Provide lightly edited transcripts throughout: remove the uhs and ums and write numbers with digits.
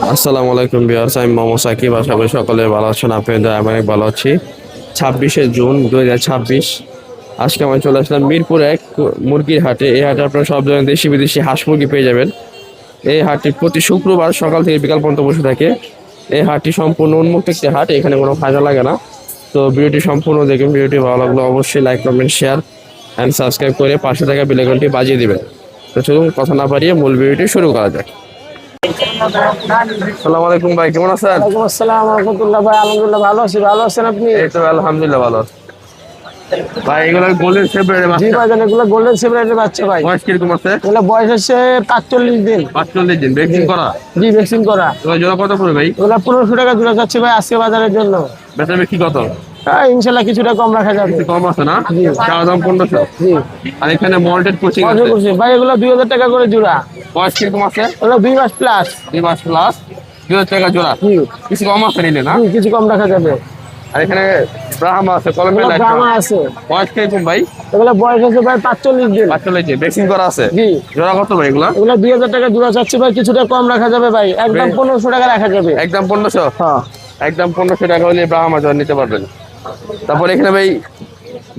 আসসালামু আলাইকুম ভিউয়ার্স, আমি মোহাম্মদ সাকিব। আশা করি সকলে ভালো আছেন। আপনাদের আমি অনেক ভালো আছি। 26শে জুন 2026 আজকে আমি চলে আসলাম মিরপুর এক মুরগির হাটে। এই হাটে আপনারা সব ধরনের দেশি বিদেশি হাঁস মুরগি পেয়ে যাবেন। এই হাটটি প্রতি শুক্রবার সকাল থেকে বিকাল পর্যন্ত বসে থাকে। এই হাটটি সম্পূর্ণ উন্মুক্ত একটি হাট, এখানে কোনো ফায়দা লাগে না। তো ভিডিওটি সম্পূর্ণ দেখুন। ভিডিওটি ভালো লাগলে অবশ্যই like, comment, share and subscribe করে পাশে থাকা বেল আইকনটি বাজিয়ে দিবেন। তো চলুন কথা না বাড়িয়ে মূল ভিডিওটি শুরু করা যাক। আসসালামু আলাইকুম ভাই, কেমন আছেন? ওয়ালাইকুম আসসালাম ওয়া রাহমাতুল্লাহ। ভাই আলহামদুলিল্লাহ ভালো আছি। ভালো আছেন আপনি? এই তো আলহামদুলিল্লাহ ভালো আছি। ভাই এগুলো গোল্ডেন ফেব্রুয়ারি মাস। জি ভাই, এগুলো গোল্ডেন সেপারেটের বাচ্চা ভাই। বয়স কিরকম আছে? এগুলো বয়স হচ্ছে 45 দিন। 45 দিন। ভ্যাকসিন করা? জি ভ্যাকসিন করা। এগুলো জোড়া কত পড়বে ভাই? এগুলো 1500 টাকা জোড়া যাচ্ছে ভাই আজকে বাজারের জন্য। বেচা বিক্রি কত? হ্যাঁ ইনশাআল্লাহ কিছুটা কম রাখা যাবে। একটু কম আছে না? জি। চাওয়া দাম 1500। জি আর এখানে মল্টেড কোচিং অর্ডার আছে। করছি ভাই, এগুলো 2000 টাকা করে জোড়া। বয়স কিরকম আছে? এগুলো 2 মাস প্লাস। 2 মাস প্লাস, 2000 টাকা জোড়া। জি কিছু কম আছে নিলে না? জি কিছু কম রাখা যাবে। আর এখানে ব্রাহ্মা আছে, কলমের এগুলো লাইট। ব্রাহ্মা আছে। বয়স কিরকম ভাই? এগুলো বয়স হচ্ছে ভাই 45 দিন। 45 দিন। ভ্যাকসিন করা আছে? জি। জোড়া কত ভাই এগুলা? এগুলো 2000 টাকা জোড়া চাচ্ছি ভাই, কিছুটা কম রাখা যাবে ভাই। একদম 1500 টাকা রাখা যাবে। একদম 1500? হ্যাঁ একদম 1500 টাকা হলে ব্রাহ্মা জোড়া নিতে পারবেন। তারপর এখানে ভাই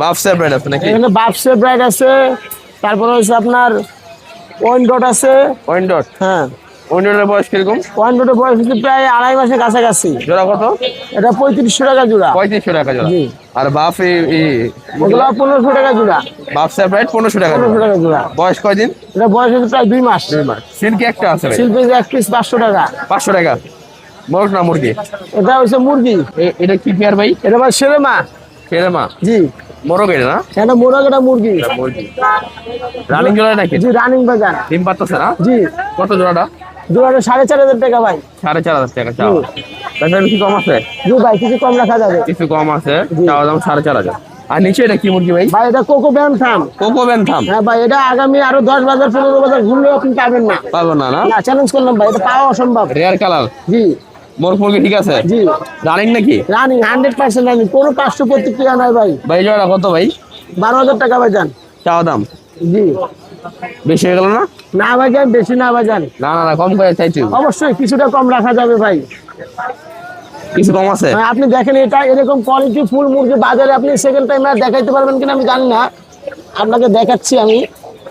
বাফসা ব্রেড আছে নাকি? এখানে বাপসে ব্রাইড আছে, তারপরে হচ্ছে আপনার ওয়ান ডট আছে। One dot? হ্যাঁ ওয়ান ডটের বয়স কিরকম? ওয়ান ডটের বয়স হচ্ছে প্রায় 2.5 মাসের কাছাকাছি। জোড়া কত? এটা 3500 টাকা জোড়া। 3500 টাকা জোড়া। জি। আর বাফ ওগুলো 1500 টাকা জোড়া। বাফসা ব্রেড 1500 টাকা 1500 জোড়া। টাকা জোড়া। বয়স কয়দিন? এটা বয়স হচ্ছে প্রায় 2 মাস। 2 মাস। সিল্কি একটা আছে ভাই? শিল্পী এক পিস 500 টাকা। 500 টাকা। মোরগ না মুরগি? এটা হচ্ছে মুরগি। এটা কি পেয়ার ভাই? এটা ভাই ছেলে মা। ছেলে মা? জি। মোরগ এটা না? এটা মোরগ, এটা মুরগি। মুরগি। রানিং জোড়া নাকি? জি রানিং বাজার। ডিম পারতেছে না? জি। কত জোড়াটা? জোড়াটা 4500 টাকা ভাই। 4500 টাকা চাও। তাহলে বেশি কম আছে? জি ভাই কিছু কম রাখা যাবে। কিছু কম আছে। জি। চাওয়া দাম 4500। আর নিচে এটা কি মুরগি ভাই? ভাই এটা কোকো ব্যান থাম। Cocoa Bentham? হ্যাঁ ভাই, এটা আগামী আরো 10 বাজার 15 বাজার ঘুরলেও আপনি পাবেন না। পাবো না না? না চ্যালেঞ্জ করলাম ভাই, এটা পাওয়া অসম্ভব। Rare colour. জি মোরগ মুরগি ঠিক আছে? জি রানিং নাকি? রানিং 100% রানিং, কোনো 500 প্রতিক্রিয়া নাই ভাই। ভাই জোড়া কত ভাই? 12,000 টাকা ভাই যান। চাওয়া দাম জি বেশি হয়ে গেল না? না ভাই যান, বেশি না ভাই যান। না না না, কম করে চাইছি। অবশ্যই কিছুটা কম রাখা যাবে ভাই। কিছু কম আছে? হ্যাঁ, আপনি দেখেন এটা এরকম কোয়ালিটি ফুল মুরগি বাজারে আপনি সেকেন্ড টাইম আর দেখাইতে পারবেন কিনা আমি জানি না, আপনাকে দেখাচ্ছি আমি।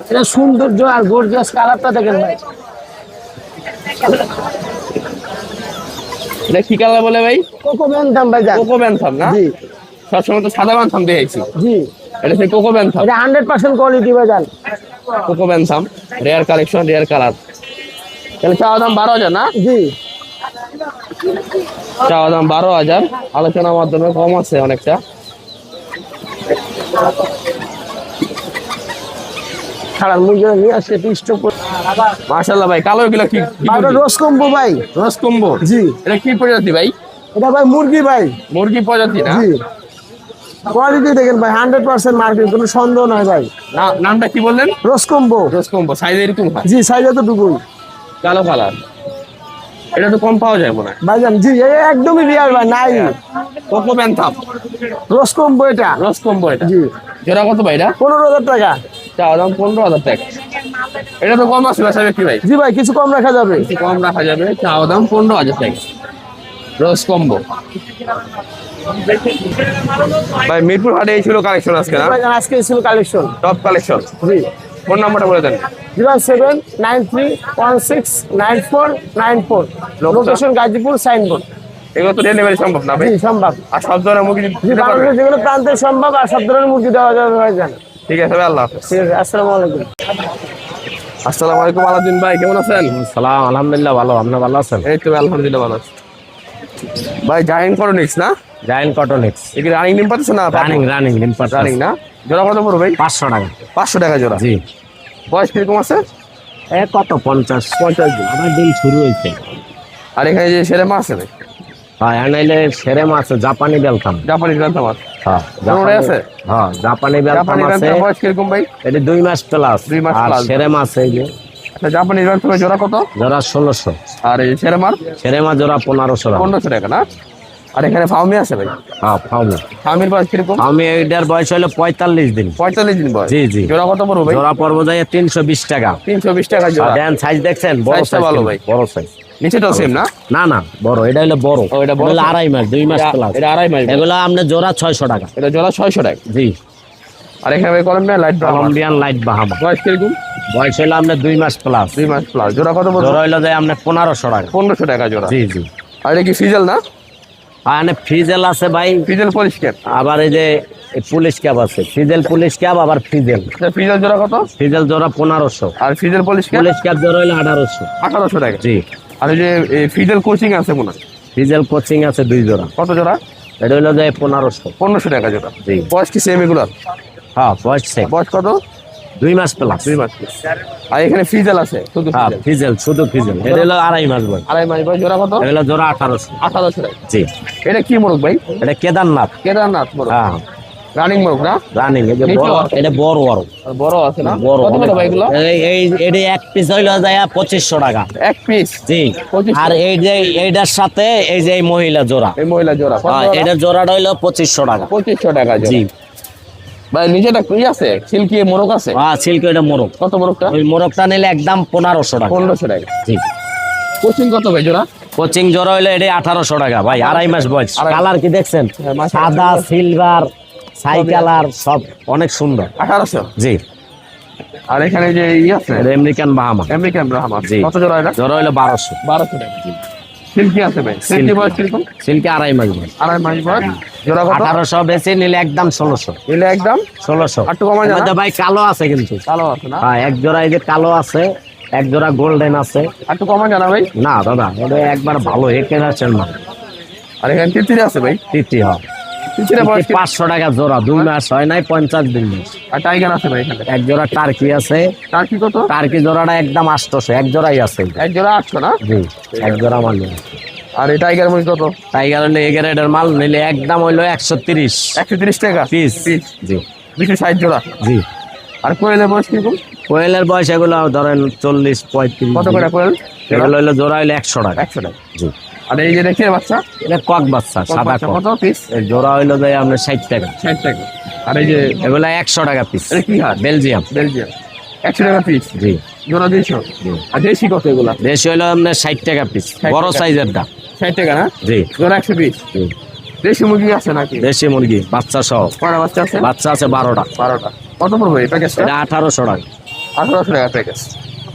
এটা সৌন্দর্য আর গর্জিয়াস কালারটা দেখেন ভাই। এটা কি কালার বলে ভাই? কোকো ব্যান থাম ভাই যান। কোকো বেনথাম না? জি সবসময় তো সাদা বেনথাম দেখেছি। জি এটা সেই কোকো বেনথাম। এটা 100% কোয়ালিটি ভাই যান। Cocoa Bentham rare collection, rare colour. তাহলে চাওয়া দাম 12,000 না? জি চাওয়া দাম 12,000। আলোচনার মাধ্যমে কম আছে অনেকটা। খারাপ মুরগি নিয়ে আসছে স্টক। মাশাআল্লাহ ভাই, কালো এগুলো কি? রোজ কম্বো ভাই। রস কম্বো? জি এটা কি প্রজাতি ভাই? এটা ভাই মুরগি ভাই। মুরগি প্রজাতি না? জি কোয়ালিটি দেখেন ভাই 100% মার্কেট, কোনো সন্দেহ নয় ভাই। নামটা কি বললেন? রোজ কম্বো। রস কম্বো। সাইজ এরকম হয়? জি সাইজ এতটুকুই কালো কালার। এটা তো কম পাওয়া যায় মনে হয়। ভাইজান। জি একদমই রিয়ার ভাই, নাই। কোকো বেনথাম রোজ কম্বো এটা। রস কম্বো এটা। জি জোড়া কত ভাই এটা? 15,000 টাকা। চাওয়া দাম 15,000 টাকা। এটা তো কম আছে বাসা বিক্রি ভাই? জি ভাই কিছু কম রাখা যাবে। একটু কম রাখা যাবে। চাওয়া দাম 15,000 টাকা। রস কম্বো। ভাই মিরপুর হাটে এই ছিল কালেকশন আজকে না? ভাইজান আজকে ছিল collection. Top collection. G phone নাম্বারটা বলে দেন। 0793169494। Location Gazipur signboard. এগুলো তো ডেলিভারি সম্ভব না ভাই? জি সম্ভব। আর সব ধরনের মুরগি জি দিতে পারবে? বাংলাদেশের যেগুলো প্রান্তে সম্ভব, আর সব ধরনের মুরগি দেওয়া যাবে ভাইজান। ঠিক আছে ভাই, আল্লাহ হাফেজ। ঠিক আছে, আসসালামু আলাইকুম। আসসালামু আলাইকুম আলাউদ্দিন ভাই, কেমন আছেন? সালাম, আলহামদুলিল্লাহ ভালো। আপনি ভালো আছেন? এই তো আলহামদুলিল্লাহ ভালো আছি। ভাই জায়েন্ট করোনিক্স না? জায়েন্ট কটনিক্স। এগুলো রানিং ডিম পাচ্ছে না? রানিং রানিং লিম্পার রানিং না? জোড়া কত পড়বে ভাই? 500 টাকা। 500 টাকা জোড়া। জি। বয়স কিরকম আছে? কত 50 50 দিন। আমার দিন শুরু হয়েছে। আর এখানে যে সেরে মাছ আছে ভাই? হ্যাঁ এনাইলে সেরে মাছ জাপানি বেলকাম। জাপানি গ্রান্থ মাছ? হ্যাঁ কোনোটাই আছে? হ্যাঁ জাপানি বেলকাম জাপানি আছে। গ্রান্থের বয়স কিরকম ভাই? এটা 2 মাস প্লাস। 2 মাস আর plus। সেরে মাছ এই যে আচ্ছা, জাপানি গ্রান্থের জোড়া কত? জোড়া 1600। আর এই সেরে মাছ? সেরে মাছ জোড়া 1500 টাকা। 1500 টাকা না? আর এখানে ফাউমি আছে ভাই? হ্যাঁ ফাউমি। ফাউমির বয়স কিরকম? ফাউমি এটার বয়স হলো 45 দিন। 45 দিন বয়স। জি জি। জোড়া কত পড়বে ভাই? জোড়া পড়বো যায় 320 টাকা। 320 টাকা জোড়া। দেন সাইজ দেখছেন, বড় সাইজটা সাইজ ভালো ভাই। বড় সাইজ। নিচেটাও সেম না? না না, বড়, এটা হলো বড়। ও, এটা বড় হলো size। 2.5 মাস, 2 মাস প্লাস। এটা 2.5 মাস। এগুলো আপনার জোড়া 600 টাকা। এটা জোড়া 600 টাকা। জি। আর এখানে ভাই Columbian light Brahma. Columbian light Brahma. বয়স কিরকম? বয়স হলো আপনার 2 মাস প্লাস। 2 মাস প্লাস। জোড়া কত পড়বে? জোড়া হলো যায় আপনার 1500 টাকা। 1500 টাকা জোড়া। জি জি। আর এটা কি ফিজেল না? আর এখানে ফ্রিজেল আছে ভাই, ফিজেল পলিশ ক্যাপ। আবার এই যে পুলিশ ক্যাপ আছে, ফ্রিজেল পুলিশ ক্যাপ, আবার ফ্রিজেল। এটা ফিজেল জোড়া কত? ফ্রিজেল জোড়া 1500। আর ফিজেল পলিশ ক্যাপ পুলিশ ক্যাপ জোড়া হলো 1800। 1800 টাকা। জি। আর এই যে ফিজেল কোচিং আছে মনে হয়, ফ্রিজেল কোচিং আছে 2 জোড়া। কত জোড়া? এটা হলো যায় 1500। 1500 টাকা জোড়া। জি। বয়স কি সেম এগুলো? হ্যাঁ বয়স সেম, বয়স কত? 2 মাস প্লাস। 2 মাস। আর এখানে ফিজেল আছে শুধু হ্যাঁ ফিজেল। ফ্রিজেল, শুধু ফ্রিজেল। এটা হলো 2.5 মাস বয়স। 2.5 মাস বয়স। জোড়া কত? এগুলো জোড়া 1800। 1800 টাকা। জি। এটা কি মোরগ ভাই? এটা কেদারনাথ। কেদারনাথ মোরগ। হ্যাঁ রানিং মোরগ না? রানিং। এই যে বড়, এটা বড় বড় আর বড় আছে না? বড়। কত করে ভাই এগুলো? এই এটা এক পিস হইলো যায় 2500 টাকা। এক পিস। জি। 2500 আর এই যে এইটার সাথে এই যে এই মহিলা জোড়া, এই মহিলা জোড়া কত? হ্যাঁ এটার জোড়াটা হইলো 2500 টাকা। 2500 টাকা জোড়া। জি। ভাই নিচেটা কি আছে? সিল্কি মোরগ আছে? হ্যাঁ সিল্ক, এটা মোরগ। কত মোরগটা? ওই মোরগটা নিলে একদম 1500 টাকা। 1500 টাকা। জি। কোচিং কত ভাই জোড়া? কোচিং জোড়া হইলো এটা 1800 টাকা ভাই, 2.5 মাস বয়স। আড়াই- কালার কি দেখছেন? হ্যাঁ, মাশাআল্লাহ। সাদা, সিলভার, ছাই কালার, সব অনেক সুন্দর। 1800। জি। আর এখানে যে আছে এটা আমেরিকান বাহামা। আমেরিকান ব্রাহ্মা। জি। কত জোড়া এটা? জোড়া হইলো 1200। 1200 টাকা। সিল্কি আছে ভাই? Silkie silkie. বয়স কিরকম? সিল্কে 2.5 মাস বয়স। 2.5 মাস বয়স। জোড়া কত? 1800 বেশি নিলে একদম 1600। নিলে একদম 1600। আর একটু কমা এর যায় না? মধ্যে ভাই কালো আছে কিন্তু। কালো আছে না? হ্যাঁ এক জোড়া এই যে কালো আছে, এক জোড়া গোল্ডেন আছে। আর একটু কমা যায় না ভাই? না দাদা, এটা একবার ভালো হেকের আছে না। আর এখানে তিতির আছে ভাই? তৃতীয় হয় তিতিরে বয়স কি? 500 টাকা জোড়া, 2 মাস হয় নাই, 50 দিন বয়স। আর টাইগার আছে ভাই এখানে? এক জোড়া টার্কি আছে। তার কি কত? টার্কি জোড়াটা একদম 800, এক জোড়াই আছে। এক জোড়া 800 না? জি। এক জোড়া মাল নেই। আর এই টাইগার মুরগি কত? টাইগার হইলে এই গ্রেডের মাল নিলে একদম হইলো 130 130 টাকা পিস। পিস। জি 260 জোড়া। জি। আর কোয়েলের বয়স কিরকম? কোয়েলের বয়স এগুলো ধরেন 40-35। কত করে কোয়েল? এগুলো হইলো জোড়া হইলো 100 টাকা। 100 টাকা। জি। আর এই যে দেখে বাচ্চা এটা কক বাচ্চা, সাদা বাচ্চা কক। কত পিস? এই জোড়া হইলো যায় আপনার 60 টাকা। 60 টাকা। আর এই যে এগুলা 100 টাকা পিস। এটা কি হাট? বেলজিয়াম। বেলজিয়াম। 100 টাকা পিস। জি। জোড়া 200। আর দেশি কত এগুলা? দেশি হইলো আপনার 60 টাকা পিস, 60 বড় টাকা। সাইজেরটা। 60 টাকা না? জি জোড়া 100 পিস। জি। দেশি মুরগি আছে নাকি? দেশি মুরগি বাচ্চা সহ। কয়টা বাচ্চা আছে? বাচ্চা আছে 12টা। 12টা। কত পড়বে এই প্যাকেজটা? এটা 1800 টাকা। 1800 টাকা প্যাকেজ।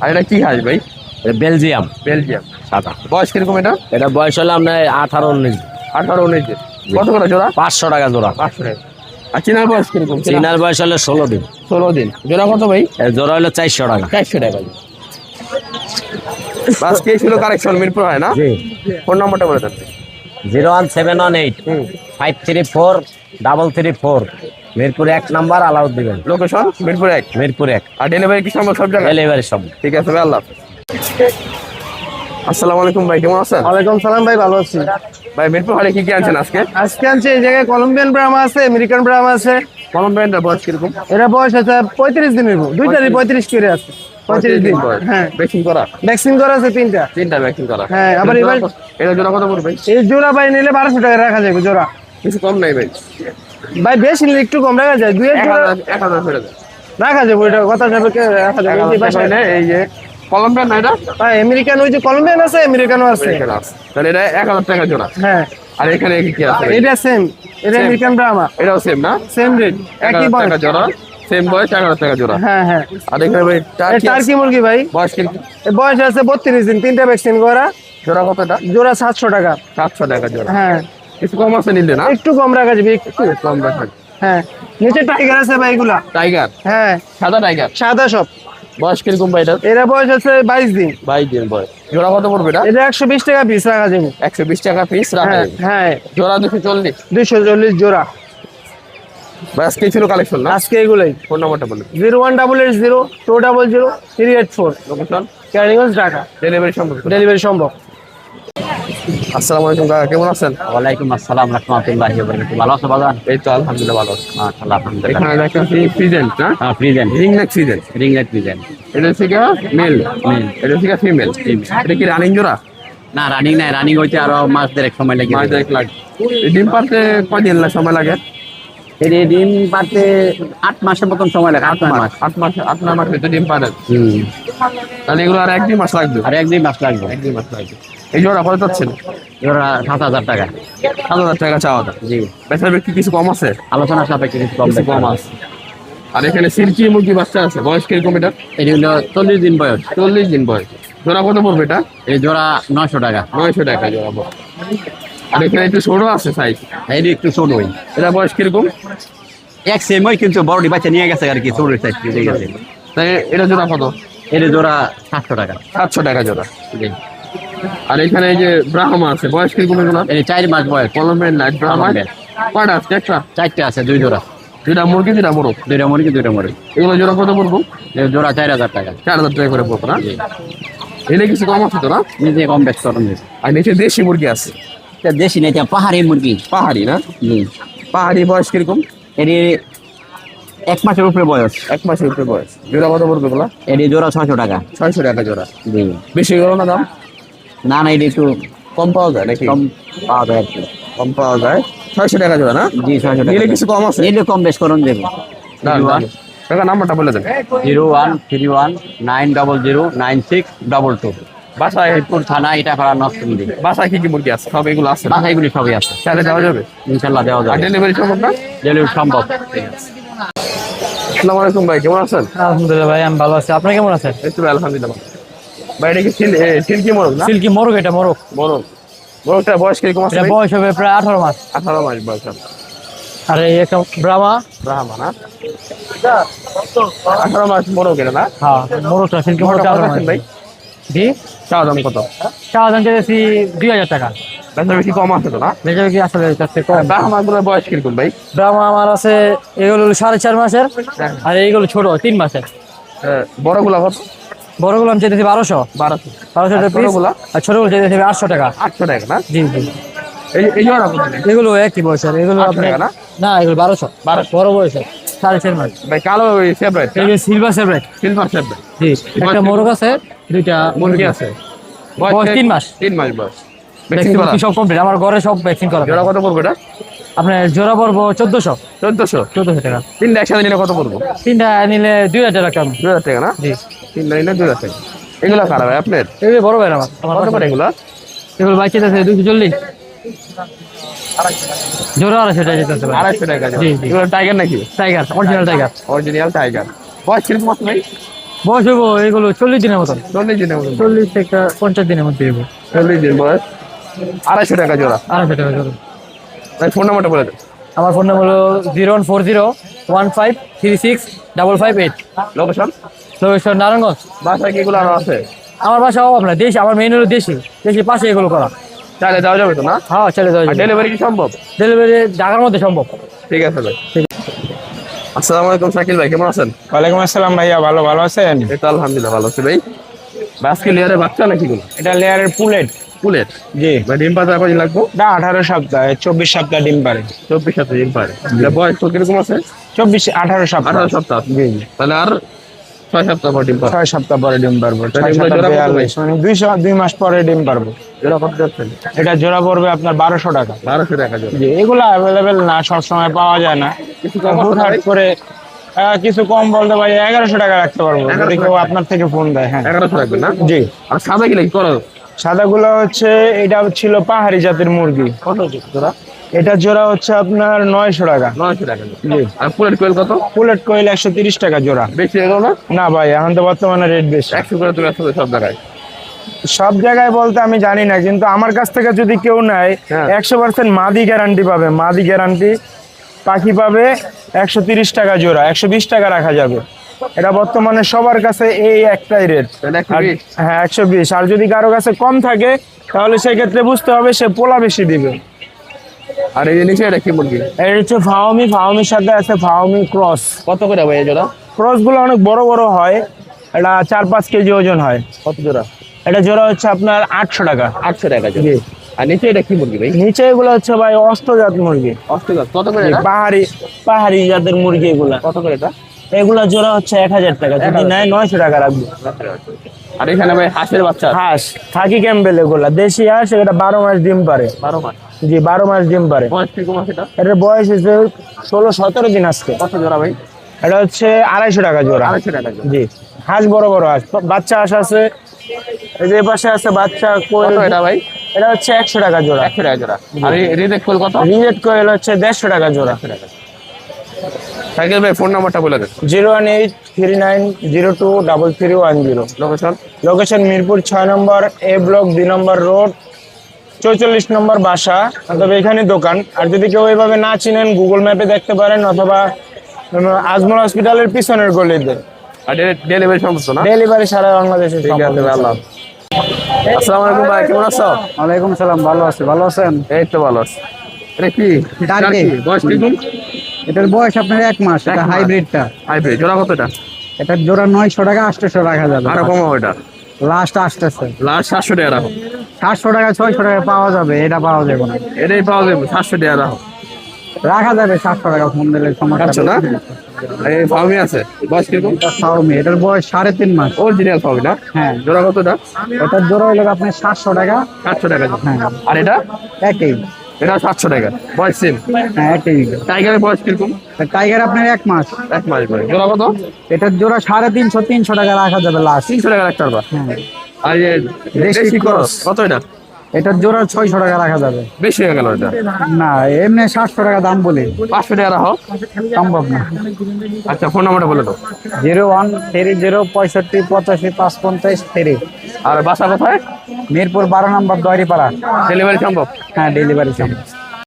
আর এটা কি হাঁস ভাই? এটা বেলজিয়াম বেলজিয়াম। সাদা। বয়স কিরকম এটা? এটা বয়স হলো আপনার 18-19। 18-19 দিন। কত করে জোড়া? 500 টাকা জোড়া। 500 টাকা। আর চিনার বয়স কিরকম? চিনার বয়স হলো 16 দিন। 16 দিন। জোড়া কত ভাই? এর জোড়া হলো 400 টাকা। 400 টাকা। বাস কে ছিল কালেকশন মিরপুর হয় না? জি। ফোন নাম্বারটা বলে দেন। 01718 534-334। মিরপুর 1 নাম্বার, আলাউদ্দিন। লোকেশন মিরপুর 1। মিরপুর 1। আর ডেলিভারি কি সম্ভব সব জায়গায়? ডেলিভারি সব। ঠিক আছে ভাই, আল্লাহ। আসসালামু আলাইকুম ভাই, কেমন আছেন? ওয়ালাইকুম সালাম ভাই, ভালো আছি। ভাই মিরপুর হাটে কি কি আনছেন আজকে? আজকে আনছি এই জায়গায় কলম্বিয়ান ব্রাহ্মা আছে, আমেরিকান ব্রাহ্মা আছে। কলম্বিয়ানটার বয়স কিরকম? এরা বয়স আছে 35 দিনের, দুইটারই 35 করে আছে। 35 দিন। বয়স। হ্যাঁ। ভ্যাকসিন করা? ভ্যাকসিন করা আছে 3টা। 3টা ভ্যাকসিন করা। হ্যাঁ, আবার এটা এবার জোড়া কত- এটা জোড়া কত পড়বে? এই জোড়া ভাই নিলে 1200 টাকা রাখা যাবে জোড়া। কিছু কম নাই ভাই। ভাই বেশি নিলে একটু কম রাখা যায়, 2 জোড়া 1000 ফেলে দেন। রাখা যাবে, ওইটা কথা সাপেক্ষে রাখা যাবে। এই যে 1000 বাসায়- হইলে এই যে কলম্বিয়ান না এটা? ভাই আমেরিকান, ওই যে কলম্বিয়ান আছে, আমেরিকানও আছে। এখানে আছে। তাহলে এটা 1000 টাকা জোড়া। হ্যাঁ, আর এখানে কি আছে? এটা সেম, এটা Same. আমেরিকান ব্রাহ্মা, এটাও সেম না? সেম রেট, একই 1000 বয়স। টাকা জোড়া, সেম বয়স, 1000 টাকা জোড়া। হ্যাঁ হ্যাঁ। আর এখানে ভাই টার্কি আছে। টার্কি মুরগি ভাই, বয়স কিরকম? এর বয়স আছে 32 দিন, 3টা ভ্যাকসিন করা, জোড়া কতটা? জোড়া 700 টাকা। 700 টাকা জোড়া। হ্যাঁ, কিছু কম আছে নিলে না? একটু কম রাখা যাবে, একটু কম রাখা। হ্যাঁ। নিচে টাইগার আছে ভাই, এগুলা। টাইগার, হ্যাঁ, সাদা টাইগার। সাদা সব। বয়স কিরকম ভাই এটা? এরা বয়স আছে 22 দিন। 22 দিন বয়স। জোড়া কত পড়বে এটা? এটা 120 টাকা পিস রাখা যাবে। 120 টাকা পিস রাখা হ্যাঁ যাবে। হ্যাঁ, জোড়া 240। 240 জোড়া। ব্যাস কি ছিল কালেকশন না? আজকে এগুলাই। ফোন নাম্বারটা বলুন। 01880-200-384। লোকেশন, ক্যারিগঞ্জ, ঢাকা। ডেলিভারি সম্পর্কে। ডেলিভারি সম্ভব। আসসালামু আলাইকুম কাকা, কেমন আছেন? ওয়ালাইকুম আসসালাম রাহমাতুল্লাহি ওয়া বারাকাতুহু। ভালো আছো বাজার? এই তো আলহামদুলিল্লাহ ভালো আছি। মাশাআল্লাহ, আলহামদুলিল্লাহ। এখানে দেখতেছি ফ্রিজেন্ট না? হ্যাঁ present. Ring neck present. Ring light present. এটা হচ্ছে মেল, এটা হচ্ছে ফিমেল। এটা কি রানিং জোড়া? না রানিং নাই, রানিং হইতে আরো মাস দেড়েক সময় লাগে। মাস দেড়েক লাগে। এই ডিম পারতে কয়দিন সময় লাগে? এর ডিম পারতে 8 মাসের মতন সময় লাগে। 8 মাস। 8 মাস ভিতরে ডিম পারে। তাহলে এগুলো আর 1-2 মাস লাগবে। আর 1-2 মাস লাগবে। 1-2 মাস লাগবে। এই জোড়া কত চাচ্ছেন? জোড়া 7,000 টাকা। 7,000 টাকা চাওয়া দাম। জি। বেচা বিক্রি কিছু কম আছে? আলোচনা সাপেক্ষে কিছু কম আছে। আর এখানে সিল্কি মুরগি বাচ্চা আছে, বয়স কিরকম এটা? এটি হলো 40 দিন বয়স। 40 দিন বয়স। জোড়া কত পড়বে এটা? এই জোড়া 900 টাকা। 900 টাকা জোড়া পড়বে। আর এখানে একটু ছোট আছে সাইজ, এটি একটু ছোট হই। এটা বয়স কিরকম? এক সেমই কিন্তু বড়টি বাচ্চা নিয়ে গেছে আর কি, ছোট সাইজ দিয়ে গেছে। তাই এটা জোড়া কত? এর জোড়া 700 টাকা। 700 টাকা জোড়া। জি। আর এখানে এই যে ব্রাহ্মা আছে, বয়স কিরকম এগুলো? এর 4 মাস বয়স। কলমের নাইট ব্রাহ্মা কয়টা আছে? একটা? 4টে আছে, 2 জোড়া। দুইটা মুরগি দুইটা মোরগ। 2টা মুরগি 2টা মুরগি। এগুলো জোড়া কত পড়বো? এর জোড়া 4,000 টাকা। 4,000 টাকা করে পড়বো না? এলে কিছু কম আছে তো না? নিজে কম বেশ করেন। আর নিচে দেশি মুরগি আছে। এটা দেশি না, এটা পাহাড়ি মুরগি। পাহাড়ি না? জি। পাহাড়ি বয়স কিরকম? এর 1 মাসের উপরে বয়স। 1 মাসের উপরে বয়স। জোড়া কত পড়বে এগুলো? এর জোড়া 600 টাকা। 600 টাকা জোড়া। জি। বেশি গেল না দাম? না না, এটা একটু কম পাওয়া যায় নাকি? কম পাওয়া যায় আর কি। কম পাওয়া যায়। 600 টাকা জোড়া না? জি, 600 টাকা। নিলে কিছু কম আছে? নিলে কম বেশ করুন দেবো। টাকা নাম্বারটা বলে দেন। 0131909622। বাসায় মিরপুর থানা, এটা করা নরসিংদী। বাসায় কি কি মুরগি আছে? সব এগুলো আছে? বাসা এগুলি সবই আছে। চাইলে দেওয়া যাবে? ইনশাল্লাহ দেওয়া আর যাবে। ডেলিভারি সম্ভব না? ডেলিভারি সম্ভব। আসসালামু আলাইকুম ভাই, কেমন আছেন? আলহামদুলিল্লাহ ভাই, আমি ভালো আছি। আপনি কেমন আছেন? এই তো ভাই, আলহামদুলিল্লাহ। ভাই এটা কি সিল্কি মোরগ না? সিল্কি মোরগ, এটা মোরগ। মোরগ। মোরগটার বয়স কিরকম আছে? এটা বয়স হবে প্রায় 18 মাস। 18 মাস বয়স আছে। আর এই একটা ব্রাহ্মা। ব্রাহ্মা না? 18 মাস মোরগ এটা না? হ্যাঁ, মোরগটা সিল্কি মোরগ 18 মাস। ভাই জি। চাওয়া দাম কত? চাওয়া দাম চাইছি 2,000 টাকা। বেচা বেশি কম আছে তো না? বেচা বিক্রি আসলে তার থেকে কম। ব্রাহ্মা গুলোর বয়স কিরকম ভাই? ব্রাহ্মা আমার আছে, এগুলো 4.5 মাসের, আর এইগুলো ছোট 3 মাসের। বড়গুলা কত? বড়গুলো আমি চাইতেছি 1200। 1200 টাকা পিস। ছোটগুলা? আর ছোটগুলো চাইতেছি 800 টাকা। 800 টাকা না? জি জি। এই জোড়া কত? এগুলো একই বয়সের, এগুলো 800 আপনি টাকা না? না, এগুলো 1200। বড় বয়সের 4.5 মাস। ভাই কালো ফেভারিট, এই যে সিলভার সেপারেট। সিলভার ফেভারিট জি। একটা মোরগ আছে, দুইটা মুরগি আছে। বয়স 3 মাস। 3 মাস বয়স। ভ্যাকসিন সব কমপ্লিট, আমার ঘরে সব ভ্যাকসিন করা। জোড়া কত পড়বে এটা? আপনার জোড়া পড়বো 1400। 1400 টাকা। তিনটা একসাথে নিলে কত পড়বো? তিনটা নিলে 2000 টাকা। 2000 টাকা না? জি। তিনটা নিলে 2000 টাকা। এগুলো কারা ভাই আপনার? এগুলো বড় ভাই আমার। কত করে এগুলো? এগুলো বাইক যেতেছে 240। জোড়া 250 টাকা যেতেছে ভাই। 250 টাকা জোড়া। জি, জি। এগুলো টাইগার নাকি? Tiger, original tiger. Original tiger. বয়স কিরকম আছে ভাই? বয়স হইব এগুলো 40 দিনের মতন। 40 দিনের মতো। 40 থেকে 50 দিনের মধ্যে হইব। 40 দিন বয়স। 250 টাকা জোড়া। 250 টাকা জোড়া। ভাই ফোন নাম্বারটা বলে দেন। আমার ফোন নাম্বার হলো 014015365558। লোকেশন? লোকেশন নারায়ণগঞ্জ। বাসায় কি এগুলো আরো আছে? আমার বাসা আপনার দেশি, আমার মেইন হলো দেশি পাশে এগুলো করা। চাইলে দেওয়া যাবে তো না? হ্যাঁ, চলে যাওয়া আর যাবে। ডেলিভারি কি সম্ভব? ডেলিভারি ঢাকার মধ্যে সম্ভব। ঠিক আছে ভাই। আসসালামু আলাইকুম শাকিল ভাই, কেমন আছেন? ওয়ালাইকুম আসসালাম ভাইয়া, ভালো আছেন? এই তো আলহামদুলিল্লাহ ভালো আছি ভাই। আজকে লেয়ারে বাচ্চা নাকি গুলো? এটা লেয়ারের পুলেট। পুলেট? জি। ভাই ডিম পাতা কয়দিন লাগবো? এটা 18 সপ্তাহ, 24 সপ্তাহ ডিম পারে। 24 সপ্তাহ ডিম পারে। এটা বয়স তো কিরকম আছে? 18 সপ্তাহ। 18 সপ্তাহ। জি জি। তাহলে আর 6 সপ্তাহ পর ডিম পারে। 6 সপ্তাহ পরে ডিম পারবো। তাহলে এগুলো জোড়া কত ভাই? 2 মাস পরে ডিম পারবো। জোড়া কত যাচ্ছে? এটা জোড়া পড়বে আপনার 1200 টাকা। 1200 টাকা জোড়া। জি, এগুলো অ্যাভেলেবেল না, সব সময় পাওয়া যায় না। কিছু কম আছে হুটহাট ভাই? করে কিছু কম বলতে ভাই 1100 টাকা রাখতে পারবো, যদি কেউ আপনার থেকে ফোন দেয়। হ্যাঁ 1100 রাখবেন না? জি। আর সাদা কি লাগি করো? সাদাগুলো হচ্ছে, এটা ছিল পাহাড়ি জাতের মুরগি। কত জোড়া? এটা জোড়া হচ্ছে আপনার 900 টাকা। 900 টাকা জোড়া। জি। আর পুলেট কোয়েল কত? পুলেট কোয়েল 130 টাকা জোড়া। বেশি এলো না? না ভাই, এখন তো বর্তমানে রেট বেশি। 100 করে তুমি আসলে সব জায়গায়। সব জায়গায় বলতে আমি জানি না, কিন্তু আমার কাছ থেকে যদি কেউ নেয় হ্যাঁ। 100% মাদি গ্যারান্টি পাবে। মাদি গ্যারান্টি পাখি পাবে 130 টাকা জোড়া, 120 টাকা রাখা যাবে। এটা বর্তমানে সবার কাছে এই একটাই রেট। তাহলে 120? হ্যাঁ 120। আর যদি কারো কাছে কম থাকে তাহলে সেক্ষেত্রে বুঝতে হবে সে পোলা বেশি দিবে। আর এই যে নিচে এটা কি মুরগি? এর হচ্ছে ফাওমির সাথে আছে ফাওমি ক্রস। কত করে ভাই এই জোড়া? ক্রসগুলো অনেক বড় বড় হয়, এটা 4-5 কেজি ওজন হয়। কত জোড়া? এটা জোড়া হচ্ছে আপনার 800 টাকা। 800 টাকা জোড়া। জি। আর নিচে এটা কি মুরগি ভাই? নিচে এগুলো হচ্ছে ভাই অষ্টজাত মুরগি। অস্ট্রেলিয়া কত করে জি, এটা? পাহাড়ি জাতের মুরগি এগুলা। কত করে এটা? এগুলা জোড়া হচ্ছে 1000 টাকা, যদি নেয় 900 টাকা রাখবো। আর এখানে ভাই হাঁসের বাচ্চা হাঁস থাকি ক্যাম্বেল, এগুলা দেশি হাঁস, এটা 12 মাস ডিম পারে। 12 মাস। জি 12 মাস ডিম পারে। বয়স কিরকম আছে এটা? এটার বয়স হচ্ছে 16-17 দিন আজকে। কত জোড়া ভাই? এটা হচ্ছে 250 টাকা জোড়া। 250 টাকা জোড়া। জি হাঁস বড় বড় হাঁস, বাচ্চা হাঁস আছে, এই যে পাশে আছে বাচ্চা কোয়েল। কত এটা ভাই? এটা হচ্ছে 100 টাকা জোড়া। 100 টাকা জোড়া। আর এই রিজেক্ট কোল কত? রিজেট কোয়েল হচ্ছে 150 টাকা জোড়া। সাইকেল ভাই ফোন নাম্বারটা বলে দেন। 01839023310। লোকেশন? লোকেশন মিরপুর 6 নম্বর এ ব্লক 2 নম্বর রোড 44 নম্বর বাসা, তবে এখানে দোকান। আর যদি কেউ এইভাবে না চিনেন গুগল ম্যাপে দেখতে পারেন, অথবা আজমল হসপিটালের পিছনের গলিতে। আর ডেলিভারি সম্ভব না? ডেলিভারি সারা বাংলাদেশে ঠিক আছে ভাই, আল্লাহ। আসসালামু আলাইকুম ভাই, কেমন আছো? ওয়ালাইকুম সালাম, ভালো আছি। ভালো আছেন? এই তো ভালো আছি। এটা কি? টার্কি। বয়স কিরকম? এটার বয়স আপনার 1 মাস। এটা হাইব্রিডটা। হাইব্রিড। জোড়া কত এটা? এটার জোড়া 900 টাকা, 800 রাখা যাবে। আরো কম হবে এটা? লাস্ট আসতেছে লাস্ট 700 টাকা রাখো। 700 টাকা 600 টাকা পাওয়া যাবে, এটা পাওয়া যাবে না। এটাই পাওয়া যাবে 700 টাকা রাখো। রাখা যাবে 700 টাকা, ফোন দিলে সমস্যা আচ্ছা না? এই ফার্মি আছে। বয়স কিরকম? Xiaomi, এটার বয়স 3.5 মাস। অরিজিনাল ফার্মি না? হ্যাঁ, জোড়া কত এটা? এটার জোড়া হলো আপনার 700 টাকা। 700 টাকা। হ্যাঁ, আর এটা? একই। এটা 700 টাকা। বয়স সেম। হ্যাঁ, একই। টাইগারের বয়স কিরকম? টাইগার আপনার 1 মাস। 1 মাস বয়স। জোড়া কত? এটার জোড়া 350 টাকা রাখা যাবে লাস্ট। 300 টাকা রাখতে পারবা। হ্যাঁ, আর এই দেশি দেশি cross। ক্রস কত এটা? এটার জোড়া 600 টাকা রাখা যাবে। বেশি হয়ে গেল এটা। না, এমনি 700 টাকা দাম বলি, 500 টাকা রাখো। সম্ভব না। আচ্ছা ফোন নাম্বারটা বলে দাও। 01305555553। আর বাসা কোথায়? মিরপুর 12 নম্বর দয়রিপাড়া। ডেলিভারি সম্ভব? হ্যাঁ, ডেলিভারি সম্ভব।